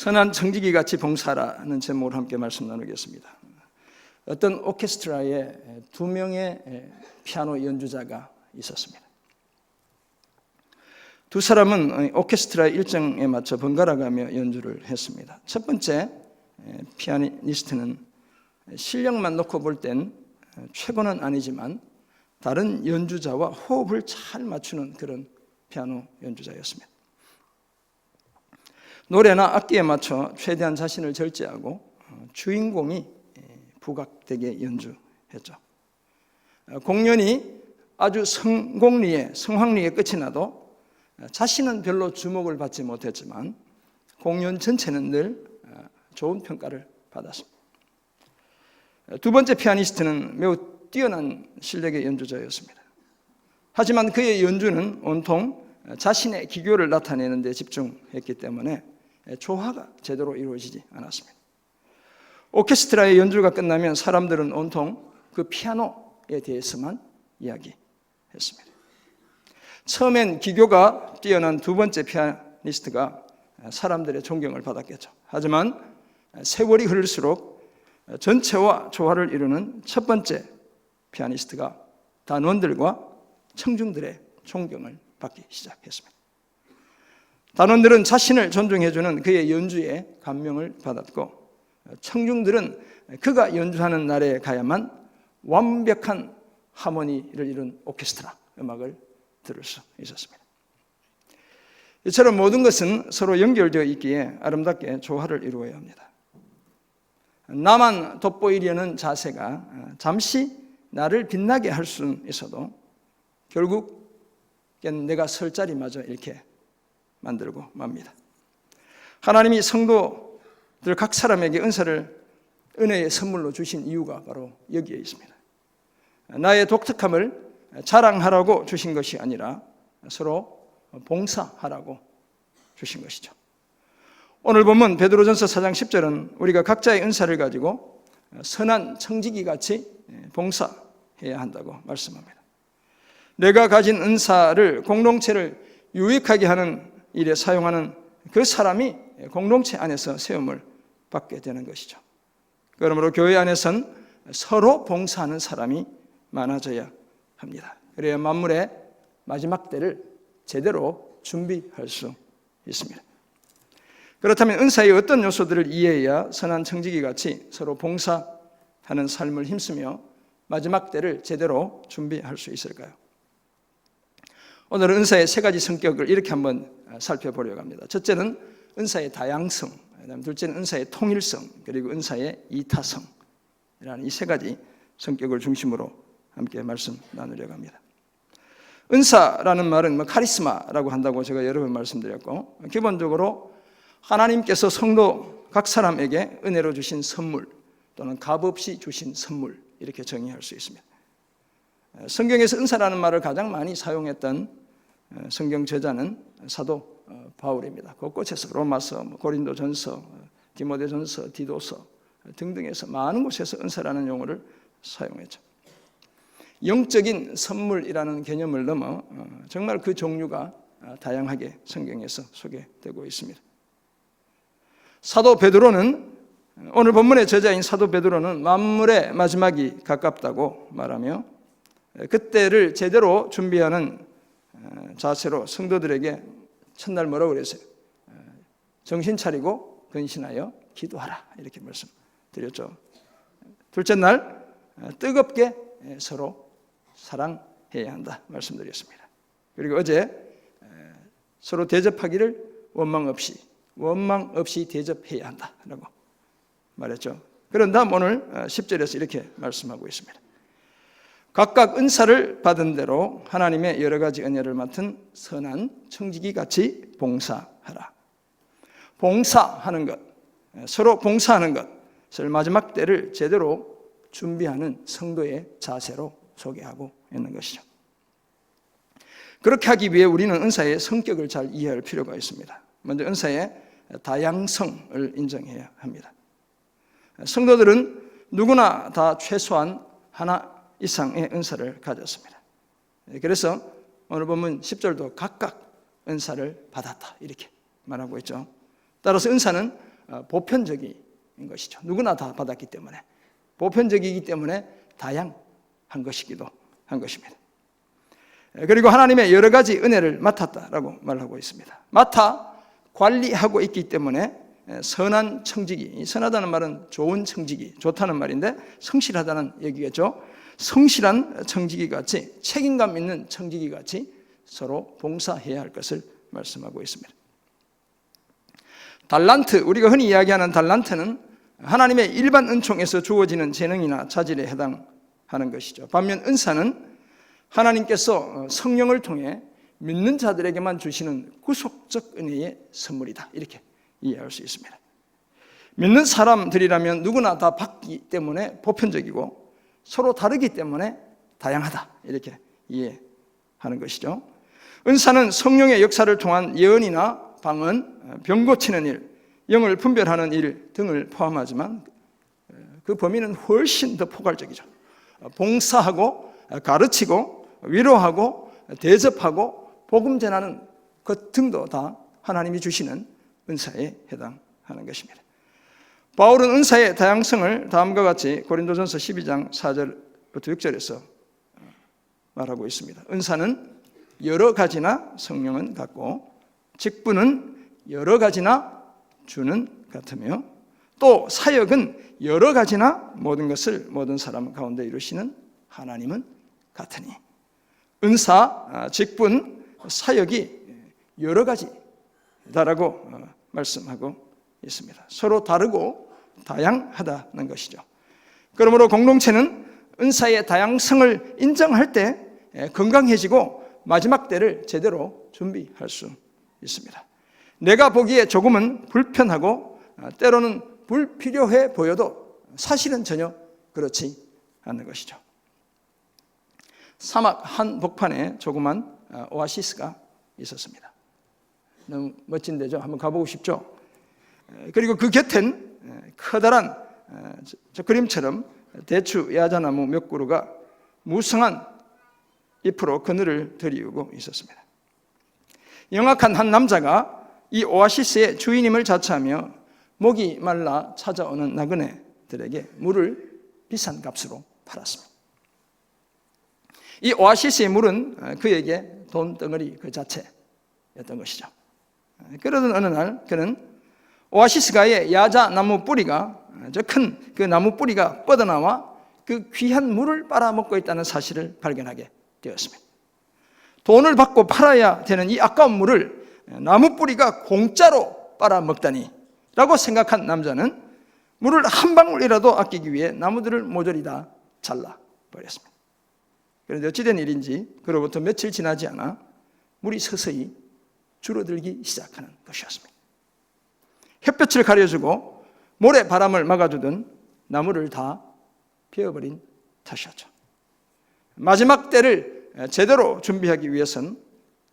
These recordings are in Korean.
선한 청지기 같이 봉사라는 제목으로 함께 말씀 나누겠습니다. 어떤 오케스트라에 2명의 피아노 연주자가 있었습니다. 두 사람은 오케스트라 일정에 맞춰 번갈아가며 연주를 했습니다. 첫 번째 피아니스트는 실력만 놓고 볼 땐 최고는 아니지만 다른 연주자와 호흡을 잘 맞추는 그런 피아노 연주자였습니다. 노래나 악기에 맞춰 최대한 자신을 절제하고 주인공이 부각되게 연주했죠. 공연이 아주 성황리에 끝이 나도 자신은 별로 주목을 받지 못했지만 공연 전체는 늘 좋은 평가를 받았습니다. 두 번째 피아니스트는 매우 뛰어난 실력의 연주자였습니다. 하지만 그의 연주는 온통 자신의 기교를 나타내는 데 집중했기 때문에 조화가 제대로 이루어지지 않았습니다. 오케스트라의 연주가 끝나면 사람들은 온통 그 피아노에 대해서만 이야기했습니다. 처음엔 기교가 뛰어난 두 번째 피아니스트가 사람들의 존경을 받았겠죠. 하지만 세월이 흐를수록 전체와 조화를 이루는 첫 번째 피아니스트가 단원들과 청중들의 존경을 받기 시작했습니다. 단원들은 자신을 존중해주는 그의 연주에 감명을 받았고, 청중들은 그가 연주하는 날에 가야만 완벽한 하모니를 이룬 오케스트라 음악을 들을 수 있었습니다. 이처럼 모든 것은 서로 연결되어 있기에 아름답게 조화를 이루어야 합니다. 나만 돋보이려는 자세가 잠시 나를 빛나게 할 수는 있어도 결국엔 내가 설 자리마저 이렇게 만들고 맙니다. 하나님이 성도들 각 사람에게 은혜의 선물로 주신 이유가 바로 여기에 있습니다. 나의 독특함을 자랑하라고 주신 것이 아니라 서로 봉사하라고 주신 것이죠. 오늘 본문 베드로전서 4장 10절은 우리가 각자의 은사를 가지고 선한 청지기 같이 봉사해야 한다고 말씀합니다. 내가 가진 은사를 공동체를 유익하게 하는 일에 사용하는 그 사람이 공동체 안에서 세움을 받게 되는 것이죠. 그러므로 교회 안에선 서로 봉사하는 사람이 많아져야 합니다. 그래야 만물의 마지막 때를 제대로 준비할 수 있습니다. 그렇다면 은사의 어떤 요소들을 이해해야 선한 청지기 같이 서로 봉사하는 삶을 힘쓰며 마지막 때를 제대로 준비할 수 있을까요? 오늘은 은사의 세 가지 성격을 이렇게 한번 살펴보려고 합니다. 첫째는 은사의 다양성, 둘째는 은사의 통일성, 그리고 은사의 이타성이라는 이 세 가지 성격을 중심으로 함께 말씀 나누려고 합니다. 은사라는 말은 카리스마라고 한다고 제가 여러 번 말씀드렸고, 기본적으로 하나님께서 성도 각 사람에게 은혜로 주신 선물 또는 값없이 주신 선물, 이렇게 정의할 수 있습니다. 성경에서 은사라는 말을 가장 많이 사용했던 성경 저자는 사도 바울입니다. 곳곳에서 로마서, 고린도전서, 디모데전서, 디도서 등등에서 많은 곳에서 은사라는 용어를 사용했죠. 영적인 선물이라는 개념을 넘어 정말 그 종류가 다양하게 성경에서 소개되고 있습니다. 사도 베드로는, 오늘 본문의 저자인 사도 베드로는 만물의 마지막이 가깝다고 말하며 그때를 제대로 준비하는 자세로 성도들에게 첫날 뭐라고 그랬어요? 정신 차리고 근신하여 기도하라, 이렇게 말씀드렸죠. 둘째 날 뜨겁게 서로 사랑해야 한다 말씀드렸습니다. 그리고 어제 서로 대접하기를 원망 없이 대접해야 한다라고 말했죠. 그런 다음 오늘 10절에서 이렇게 말씀하고 있습니다. 각각 은사를 받은 대로 하나님의 여러 가지 은혜를 맡은 선한 청지기 같이 봉사하라. 봉사하는 것, 서로 봉사하는 것을 마지막 때를 제대로 준비하는 성도의 자세로 소개하고 있는 것이죠. 그렇게 하기 위해 우리는 은사의 성격을 잘 이해할 필요가 있습니다. 먼저 은사의 다양성을 인정해야 합니다. 성도들은 누구나 다 최소한 하나 이상의 은사를 가졌습니다. 그래서 오늘 보면 10절도 각각 은사를 받았다 이렇게 말하고 있죠. 따라서 은사는 보편적인 것이죠. 누구나 다 받았기 때문에, 보편적이기 때문에 다양한 것이기도 한 것입니다. 그리고 하나님의 여러 가지 은혜를 맡았다라고 말하고 있습니다. 맡아 관리하고 있기 때문에 선한 청지기, 선하다는 말은 좋은 청지기, 좋다는 말인데 성실하다는 얘기겠죠. 성실한 청지기 같이, 책임감 있는 청지기 같이 서로 봉사해야 할 것을 말씀하고 있습니다. 달란트, 우리가 흔히 이야기하는 달란트는 하나님의 일반 은총에서 주어지는 재능이나 자질에 해당하는 것이죠. 반면 은사는 하나님께서 성령을 통해 믿는 자들에게만 주시는 구속적 은혜의 선물이다, 이렇게 이해할 수 있습니다. 믿는 사람들이라면 누구나 다 받기 때문에 보편적이고 서로 다르기 때문에 다양하다, 이렇게 이해하는 것이죠. 은사는 성령의 역사를 통한 예언이나 방언, 병 고치는 일, 영을 분별하는 일 등을 포함하지만 그 범위는 훨씬 더 포괄적이죠. 봉사하고 가르치고 위로하고 대접하고 복음 전하는 것 등도 다 하나님이 주시는 은사에 해당하는 것입니다. 바울은 은사의 다양성을 다음과 같이 고린도전서 12장 4절부터 6절에서 말하고 있습니다. 은사는 여러 가지나 성령은 같고 직분은 여러 가지나 주는 같으며 또 사역은 여러 가지나 모든 것을 모든 사람 가운데 이루시는 하나님은 같으니, 은사, 직분, 사역이 여러 가지다라고 말씀하고 있습니다. 서로 다르고 다양하다는 것이죠. 그러므로 공동체는 은사의 다양성을 인정할 때 건강해지고 마지막 때를 제대로 준비할 수 있습니다. 내가 보기에 조금은 불편하고 때로는 불필요해 보여도 사실은 전혀 그렇지 않는 것이죠. 사막 한복판에 조그만 오아시스가 있었습니다. 너무 멋진 데죠. 한번 가보고 싶죠. 그리고 그 곁엔 커다란 저 그림처럼 대추 야자나무 몇 그루가 무성한 잎으로 그늘을 들이우고 있었습니다. 영악한 한 남자가 이 오아시스의 주인임을 자처하며 목이 말라 찾아오는 나그네들에게 물을 비싼 값으로 팔았습니다. 이 오아시스의 물은 그에게 돈덩어리 그 자체였던 것이죠. 그러던 어느 날 그는 오아시스가의 야자나무 뿌리가, 저 큰 그 나무 뿌리가 뻗어나와 그 귀한 물을 빨아먹고 있다는 사실을 발견하게 되었습니다. 돈을 받고 팔아야 되는 이 아까운 물을 나무 뿌리가 공짜로 빨아먹다니 라고 생각한 남자는 물을 한 방울이라도 아끼기 위해 나무들을 모조리 다 잘라버렸습니다. 그런데 어찌된 일인지 그로부터 며칠 지나지 않아 물이 서서히 줄어들기 시작하는 것이었습니다. 햇볕을 가려주고 모래 바람을 막아주던 나무를 다 베어버린 탓이었죠. 마지막 때를 제대로 준비하기 위해서는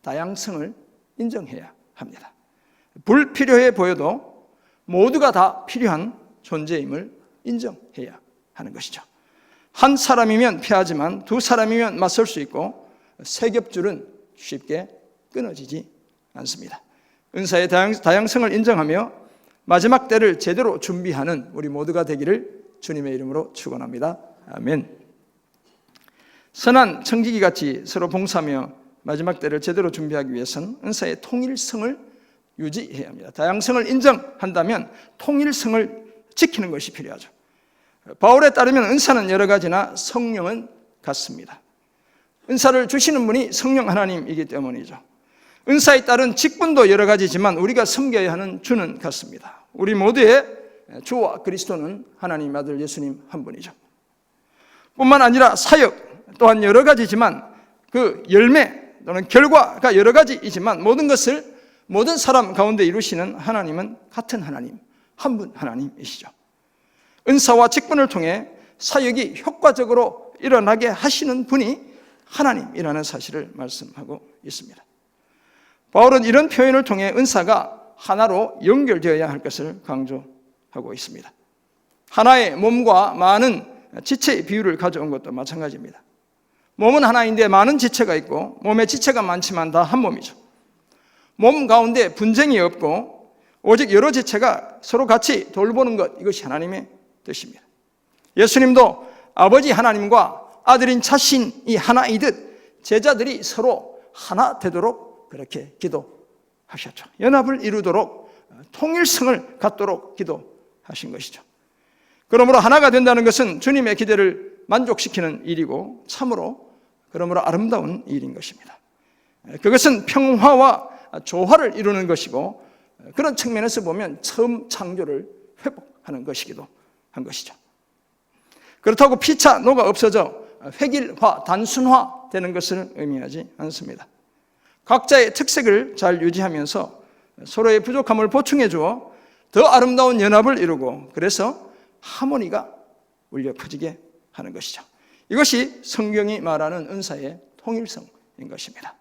다양성을 인정해야 합니다. 불필요해 보여도 모두가 다 필요한 존재임을 인정해야 하는 것이죠. 한 사람이면 피하지만 두 사람이면 맞설 수 있고 세 겹줄은 쉽게 끊어지지 않습니다. 은사의 다양성을 인정하며 마지막 때를 제대로 준비하는 우리 모두가 되기를 주님의 이름으로 축원합니다. 아멘. 선한 청지기같이 서로 봉사하며 마지막 때를 제대로 준비하기 위해서는 은사의 통일성을 유지해야 합니다. 다양성을 인정한다면 통일성을 지키는 것이 필요하죠. 바울에 따르면 은사는 여러 가지나 성령은 같습니다. 은사를 주시는 분이 성령 하나님이기 때문이죠. 은사에 따른 직분도 여러 가지지만 우리가 섬겨야 하는 주는 같습니다. 우리 모두의 주와 그리스도는 하나님 아들 예수님 한 분이죠. 뿐만 아니라 사역 또한 여러 가지지만 그 열매 또는 결과가 여러 가지이지만 모든 것을 모든 사람 가운데 이루시는 하나님은 같은 하나님, 한 분 하나님이시죠. 은사와 직분을 통해 사역이 효과적으로 일어나게 하시는 분이 하나님이라는 사실을 말씀하고 있습니다. 바울은 이런 표현을 통해 은사가 하나로 연결되어야 할 것을 강조하고 있습니다. 하나의 몸과 많은 지체의 비율을 가져온 것도 마찬가지입니다. 몸은 하나인데 많은 지체가 있고 몸에 지체가 많지만 다 한 몸이죠. 몸 가운데 분쟁이 없고 오직 여러 지체가 서로 같이 돌보는 것, 이것이 하나님의 뜻입니다. 예수님도 아버지 하나님과 아들인 자신이 하나이듯 제자들이 서로 하나 되도록 그렇게 기도하셨죠. 연합을 이루도록 통일성을 갖도록 기도하신 것이죠. 그러므로 하나가 된다는 것은 주님의 기대를 만족시키는 일이고 참으로 그러므로 아름다운 일인 것입니다. 그것은 평화와 조화를 이루는 것이고 그런 측면에서 보면 처음 창조를 회복하는 것이기도 한 것이죠. 그렇다고 피차 노가 없어져 획일화, 단순화 되는 것을 의미하지 않습니다. 각자의 특색을 잘 유지하면서 서로의 부족함을 보충해 주어 더 아름다운 연합을 이루고 그래서 하모니가 울려 퍼지게 하는 것이죠. 이것이 성경이 말하는 은사의 통일성인 것입니다.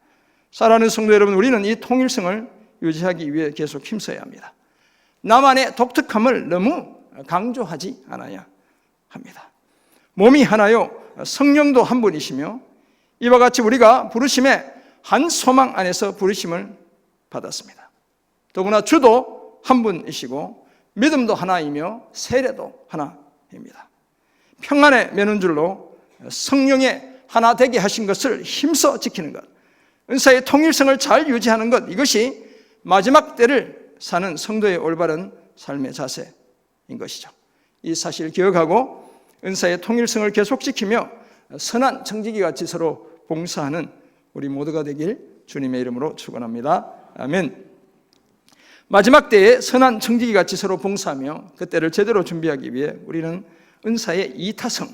사랑하는 성도 여러분, 우리는 이 통일성을 유지하기 위해 계속 힘써야 합니다. 나만의 독특함을 너무 강조하지 않아야 합니다. 몸이 하나요, 성령도 한 분이시며 이와 같이 우리가 부르심의 한 소망 안에서 부르심을 받았습니다. 더구나 주도 한 분이시고 믿음도 하나이며 세례도 하나입니다. 평안의 맨눈줄로 성령의 하나 되게 하신 것을 힘써 지키는 것, 은사의 통일성을 잘 유지하는 것, 이것이 마지막 때를 사는 성도의 올바른 삶의 자세인 것이죠. 이 사실을 기억하고 은사의 통일성을 계속 지키며 선한 청지기 같이 서로 봉사하는 우리 모두가 되길 주님의 이름으로 축원합니다. 아멘. 마지막 때에 선한 청지기 같이 서로 봉사하며 그때를 제대로 준비하기 위해 우리는 은사의 이타성,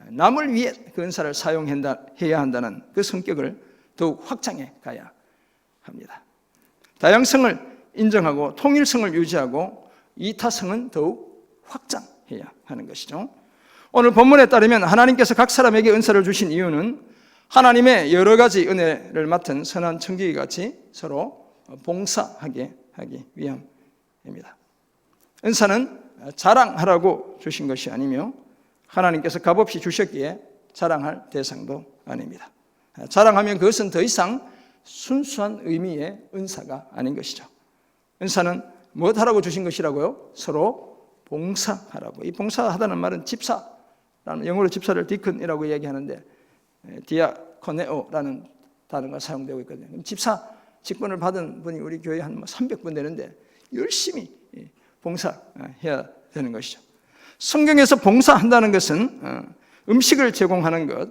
남을 위해 그 은사를 사용해야 한다는 그 성격을 더욱 확장해 가야 합니다. 다양성을 인정하고 통일성을 유지하고 이타성은 더욱 확장해야 하는 것이죠. 오늘 본문에 따르면 하나님께서 각 사람에게 은사를 주신 이유는 하나님의 여러 가지 은혜를 맡은 선한 청지기 같이 서로 봉사하게 하기 위함입니다. 은사는 자랑하라고 주신 것이 아니며 하나님께서 값없이 주셨기에 자랑할 대상도 아닙니다. 자랑하면 그것은 더 이상 순수한 의미의 은사가 아닌 것이죠. 은사는 무엇하라고 주신 것이라고요? 서로 봉사하라고. 이 봉사하다는 말은 집사라는, 영어로 집사를 디컨이라고 얘기하는데 디아코네오라는 단어가 사용되고 있거든요. 집사 직분을 받은 분이 우리 교회에 한 300분 되는데 열심히 봉사해야 되는 것이죠. 성경에서 봉사한다는 것은 음식을 제공하는 것,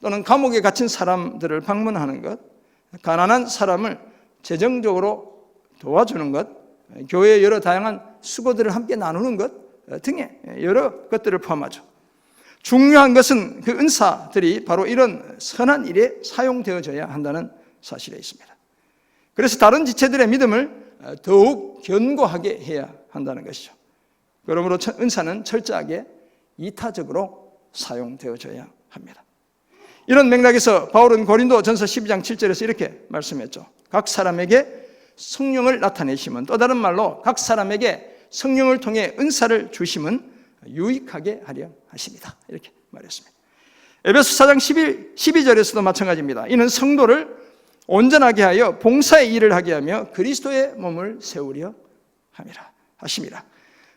또는 감옥에 갇힌 사람들을 방문하는 것, 가난한 사람을 재정적으로 도와주는 것, 교회의 여러 다양한 수고들을 함께 나누는 것 등의 여러 것들을 포함하죠. 중요한 것은 그 은사들이 바로 이런 선한 일에 사용되어져야 한다는 사실에 있습니다. 그래서 다른 지체들의 믿음을 더욱 견고하게 해야 한다는 것이죠. 그러므로 은사는 철저하게 이타적으로 사용되어져야 합니다. 이런 맥락에서 바울은 고린도전서 12장 7절에서 이렇게 말씀했죠. 각 사람에게 성령을 나타내심은, 또 다른 말로 각 사람에게 성령을 통해 은사를 주심은 유익하게 하려 하십니다. 이렇게 말했습니다. 에베소 4장 12절에서도 마찬가지입니다. 이는 성도를 온전하게 하여 봉사의 일을 하게 하며 그리스도의 몸을 세우려 하심이라.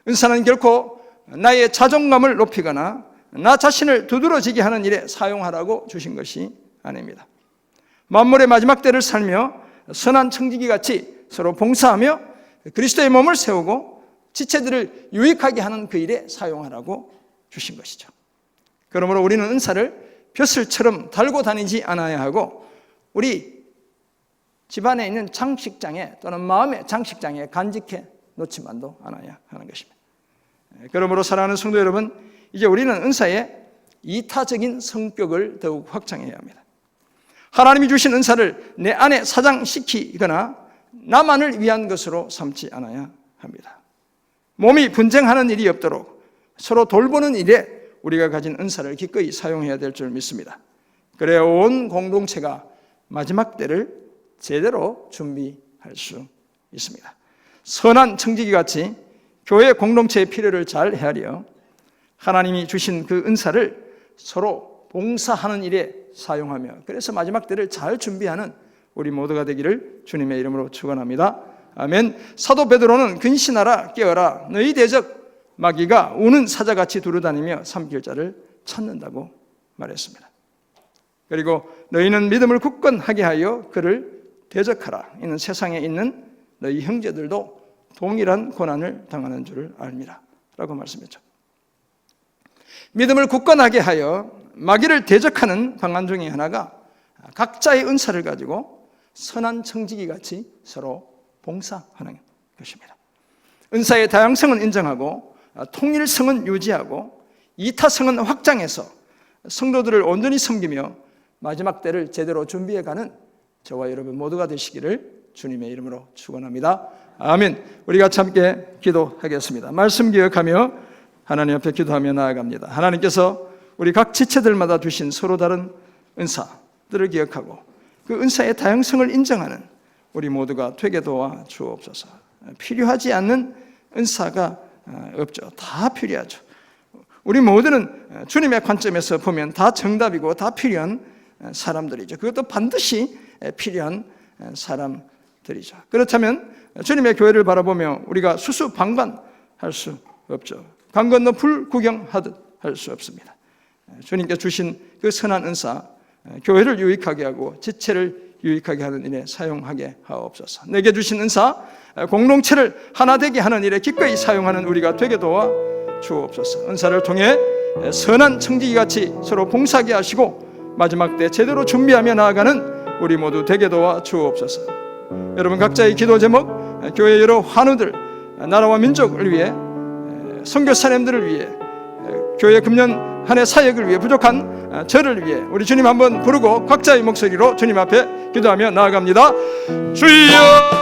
은사는 결코 나의 자존감을 높이거나 나 자신을 두드러지게 하는 일에 사용하라고 주신 것이 아닙니다. 만물의 마지막 때를 살며 선한 청지기 같이 서로 봉사하며 그리스도의 몸을 세우고 지체들을 유익하게 하는 그 일에 사용하라고 주신 것이죠. 그러므로 우리는 은사를 벼슬처럼 달고 다니지 않아야 하고 우리 집안에 있는 장식장에 또는 마음의 장식장에 간직해 놓지만도 않아야 하는 것입니다. 그러므로 사랑하는 성도 여러분, 이제 우리는 은사의 이타적인 성격을 더욱 확장해야 합니다. 하나님이 주신 은사를 내 안에 사장시키거나 나만을 위한 것으로 삼지 않아야 합니다. 몸이 분쟁하는 일이 없도록 서로 돌보는 일에 우리가 가진 은사를 기꺼이 사용해야 될 줄 믿습니다. 그래야 온 공동체가 마지막 때를 제대로 준비할 수 있습니다. 선한 청지기 같이 교회 공동체의 필요를 잘 헤아려 하나님이 주신 그 은사를 서로 봉사하는 일에 사용하며 그래서 마지막 때를 잘 준비하는 우리 모두가 되기를 주님의 이름으로 축원합니다. 아멘. 사도 베드로는 근신하라 깨어라 너희 대적 마귀가 우는 사자같이 두루다니며 삼킬 자를 찾는다고 말했습니다. 그리고 너희는 믿음을 굳건하게 하여 그를 대적하라. 이는 세상에 있는 너희 형제들도 동일한 고난을 당하는 줄을 알미라 라고 말씀했죠. 믿음을 굳건하게 하여 마귀를 대적하는 방안 중에 하나가 각자의 은사를 가지고 선한 청지기 같이 서로 봉사하는 것입니다. 은사의 다양성은 인정하고 통일성은 유지하고 이타성은 확장해서 성도들을 온전히 섬기며 마지막 때를 제대로 준비해가는 저와 여러분 모두가 되시기를 주님의 이름으로 축원합니다. 아멘. 우리 같이 함께 기도하겠습니다. 말씀 기억하며 하나님 앞에 기도하며 나아갑니다. 하나님께서 우리 각 지체들마다 주신 서로 다른 은사들을 기억하고 그 은사의 다양성을 인정하는 우리 모두가 되게 도와 주옵소서. 필요하지 않는 은사가 없죠. 다 필요하죠. 우리 모두는 주님의 관점에서 보면 다 정답이고 다 필요한 사람들이죠. 그것도 반드시 필요한 사람들이죠. 그렇다면 주님의 교회를 바라보며 우리가 수수방관할 수 없죠. 강 건너 불 구경하듯 할 수 없습니다. 주님께 주신 그 선한 은사, 교회를 유익하게 하고 지체를 유익하게 하는 일에 사용하게 하옵소서. 내게 주신 은사, 공동체를 하나 되게 하는 일에 기꺼이 사용하는 우리가 되게 도와 주옵소서. 은사를 통해 선한 청지기같이 서로 봉사하게 하시고 마지막 때 제대로 준비하며 나아가는 우리 모두 되게 도와 주옵소서. 여러분 각자의 기도 제목, 교회 여러 환우들, 나라와 민족을 위해, 선교사님들을 위해, 교회 금년 한 해 사역을 위해, 부족한 저를 위해 우리 주님 한번 부르고 각자의 목소리로 주님 앞에 기도하며 나아갑니다. 주여